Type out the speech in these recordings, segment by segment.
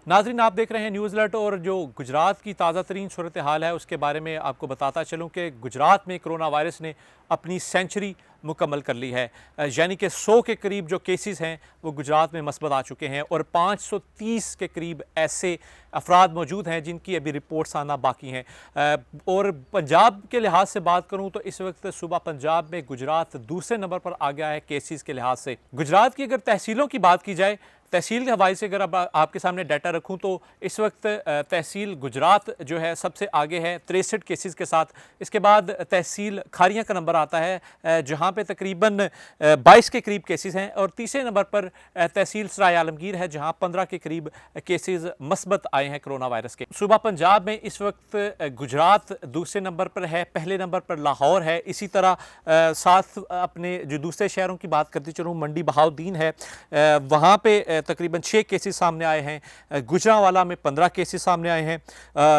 नाज़रीन, आप देख रहे हैं न्यूज़ अलर्ट और जो गुजरात की ताज़ा तरीन सूरत हाल है उसके बारे में आपको बताता चलूँ कि गुजरात में कोरोना वायरस ने अपनी सेंचुरी मुकम्मल कर ली है। यानी कि 100 के करीब जो केसेस हैं वो गुजरात में मस्बत आ चुके हैं और 530 के करीब ऐसे अफराद मौजूद हैं जिनकी अभी रिपोर्ट्स आना बाकी हैं। और पंजाब के लिहाज से बात करूँ तो इस वक्त सुबह पंजाब में गुजरात दूसरे नंबर पर आ गया है केसेस के लिहाज से। गुजरात की अगर तहसीलों की बात की जाए, तहसील के हवाले से अगर अब आपके सामने डाटा रखूं तो इस वक्त तहसील गुजरात जो है सबसे आगे है 63 केसेस के साथ। इसके बाद तहसील खारियां का नंबर आता है जहां पे तकरीबन 22 के करीब केसेस हैं और तीसरे नंबर पर तहसील सराय आलमगीर है जहां 15 के करीब केसेस मस्बत आए हैं कोरोना वायरस के। सूबा पंजाब में इस वक्त गुजरात दूसरे नंबर पर है, पहले नंबर पर लाहौर है। इसी तरह साथ अपने जो दूसरे शहरों की बात करते चलूँ, मंडी बहाउद्दीन है, वहाँ पे तकरीबन 6 केसेस सामने आए हैं। गुजरांवाला में 15 केसेस सामने आए हैं।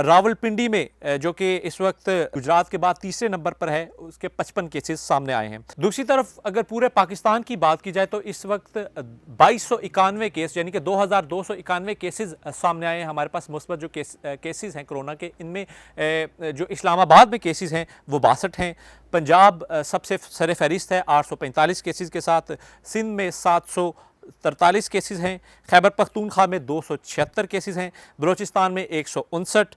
रावलपिंडी में जो कि इस वक्त गुजरात के बाद तीसरे नंबर पर है, उसके 55 केसेस सामने आए हैं। दूसरी तरफ अगर पूरे पाकिस्तान की बात की जाए तो इस वक्त 2291 केस यानी कि 2291 केसेस सामने आए हैं। हमारे पास मुस्बत जो केसेस हैं कोरोना के, इनमें जो इस्लामाबाद में केसेस हैं वो 62 हैं। पंजाब सबसे सर फहरिस्त है 845 केसेस के साथ। सिंध में 743 केसेस हैं। खैबर पख्तूनख्वा में 276 केसेस हैं। बलोचिस्तान में 159,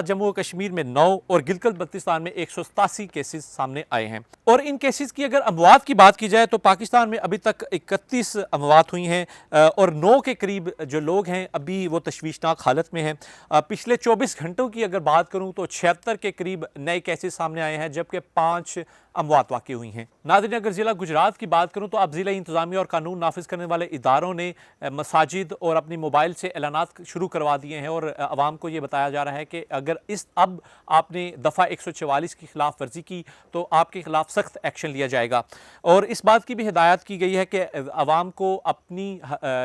जम्मू और कश्मीर में 9 और गिलगित बल्तिस्तान में 187 केसेस सामने आए हैं। और इन केसेस की अगर अमवात की बात की जाए तो पाकिस्तान में अभी तक 31 अमवात हुई हैं और 9 के करीब जो लोग हैं अभी वो तशवीशनाक हालत में हैं। पिछले 24 घंटों की अगर बात करूं तो 76 के करीब नए केसेस सामने आए हैं जबकि 5 अमवात वाक़ई हुई हैं। नाज़रीन, अगर ज़िला गुजरात की बात करूं तो अब ज़िला इंतज़ामिया और कानून नाफिज करने वाले इदारों ने मसाजिद और अपनी मोबाइल से ऐलानात शुरू करवा दिए हैं और आवाम को ये बताया जा रहा है कि अगर अब आपने दफ़ा 144 की खिलाफ वर्जी की तो आपके खिलाफ सख्त एक्शन लिया जाएगा। और इस बात की भी हिदायत की गई है कि आवाम को अपनी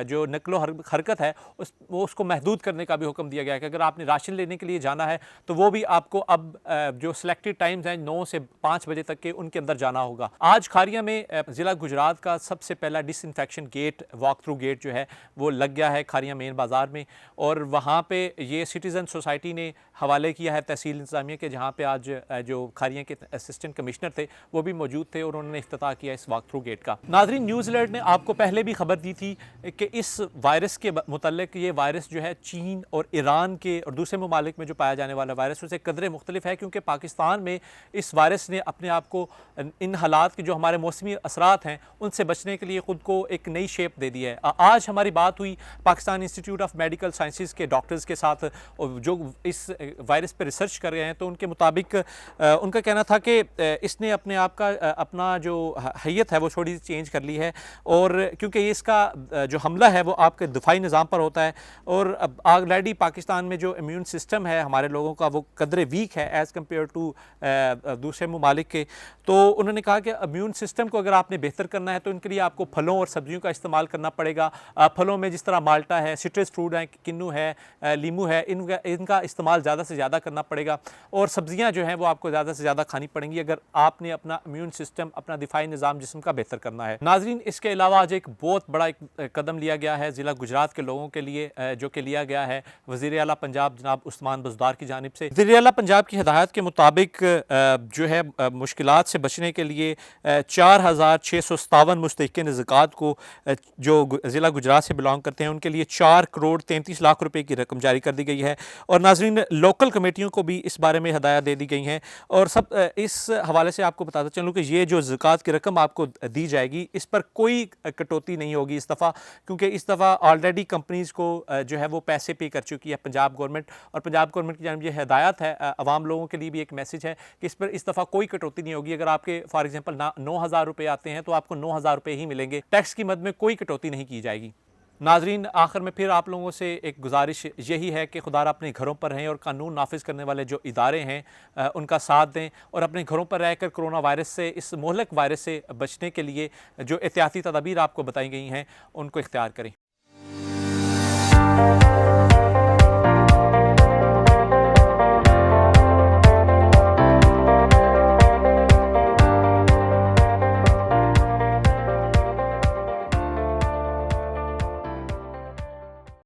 जो नकलो हरकत है उसको महदूद करने का भी हुक्म दिया गया है कि अगर आपने राशन लेने के लिए जाना है तो वो भी आपको अब जो सिलेक्टेड टाइम्स हैं 9 से 5 बजे तक के, उनके अंदर जाना होगा। आज खारिया में ज़िला गुजरात का सबसे पहला disinfection gate, walk through gate जो है वो लग गया है खारिया मेन बाज़ार में और वहाँ पे ये सिटीज़न सोसाइटी ने हवाले किया है तहसील इंतज़ामिया के, जहाँ पे आज जो खारिया के असिस्टेंट कमिश्नर थे वो भी मौजूद थे और उन्होंने इफ्तिताह किया इस वॉक थ्रू गेट का। नाज़रीन, न्यूज़ अलर्ट ने आपको पहले भी खबर दी थी कि इस वायरस के मुतल्लिक ये वायरस जो है चीन और ईरान के और दूसरे ममालिक में जो पाया जाने वाला वायरस उससे कदरे मुख्तलिफ है, क्योंकि पाकिस्तान में इस वायरस ने अपने आप को इन हालात के जो हमारे मौसमी असरात हैं उनसे बचने के लिए ख़ुद को एक नई शेप दे दी है। आज हमारी बात हुई Pakistan institute of medical sciences के डॉक्टर्स के साथ जो इस वायरस पर रिसर्च कर रहे हैं, तो उनके मुताबिक उनका कहना था कि इसने अपने आप का अपना जो हैयत है वो थोड़ी चेंज कर ली है और क्योंकि इसका जो हमला है वो आपके दिफाई निज़ाम पर होता है और ऑलरेडी पाकिस्तान में जो इम्यून सिस्टम है हमारे लोगों का वो कदरे वीक है एज़ कम्पेयर टू दूसरे ममालिक के। तो उन्होंने कहा कि इम्यून सिस्टम को अगर आपने बेहतर करना है तो इनके लिए आपको फलों और सब्जियों का इस्तेमाल करना पड़ेगा। फलों में जिस तरह माल्टा है, सिट्रस फ्रूट है, किन्नू है, लीमू है, इनका इस्तेमाल ज़्यादा से ज़्यादा करना पड़ेगा और सब्जियां जो हैं वो आपको ज़्यादा से ज़्यादा खानी पड़ेंगी अगर आपने अपना इम्यून सिस्टम, अपना दिफाई निज़ाम जिस्म का बेहतर करना है। नाज़रीन, इसके अलावा आज एक बहुत बड़ा एक कदम लिया गया है ज़िला गुजरात के लोगों के लिए, जो कि लिया गया है वज़ीर आला पंजाब जनाब उस्मान बज़दार की जानिब से। वज़ीर आला पंजाब की हिदायत के मुताबिक जो है मुश्किलात से बचने के लिए 4657 मुस्तहिक़ीन ज़कात को जो ज़िला गुजरात से बिलोंग करते हैं उनके लिए 4 करोड़ 33 लाख रुपए की रकम जारी कर दी गई है। और नाज़रीन, लोकल कमेटियों को भी इस बारे में हिदायत दे दी गई हैं और सब इस हवाले से आपको बताता चलूँ कि ये जो ज़कात की रकम आपको दी जाएगी इस पर कोई कटौती नहीं होगी इस दफ़ा, क्योंकि इस दफ़ा ऑलरेडी कंपनीज़ को जो है वो पैसे पे कर चुकी है पंजाब गवर्नमेंट और पंजाब गवर्नमेंट की जानिब ये हिदायत है, आवाम लोगों के लिए भी एक मैसेज है कि इस पर इस दफ़ा कोई कटौती नहीं होगी। अगर आपके फॉर एग्जांपल 9,000 रुपये आते हैं तो आपको 9,000 रुपये ही मिलेंगे, टैक्स की मद में कोई कटौती नहीं की जाएगी। नाजरीन, आखिर में फिर आप लोगों से एक गुजारिश यही है कि खुदा अपने घरों पर रहें और कानून नाफिज करने वाले जो इदारे हैं उनका साथ दें और अपने घरों पर रहकर कोरोना वायरस से, इस मोहलक वायरस से बचने के लिए जो एहतियाती तदाबीर आपको बताई गई हैं उनको इख्तियार करें।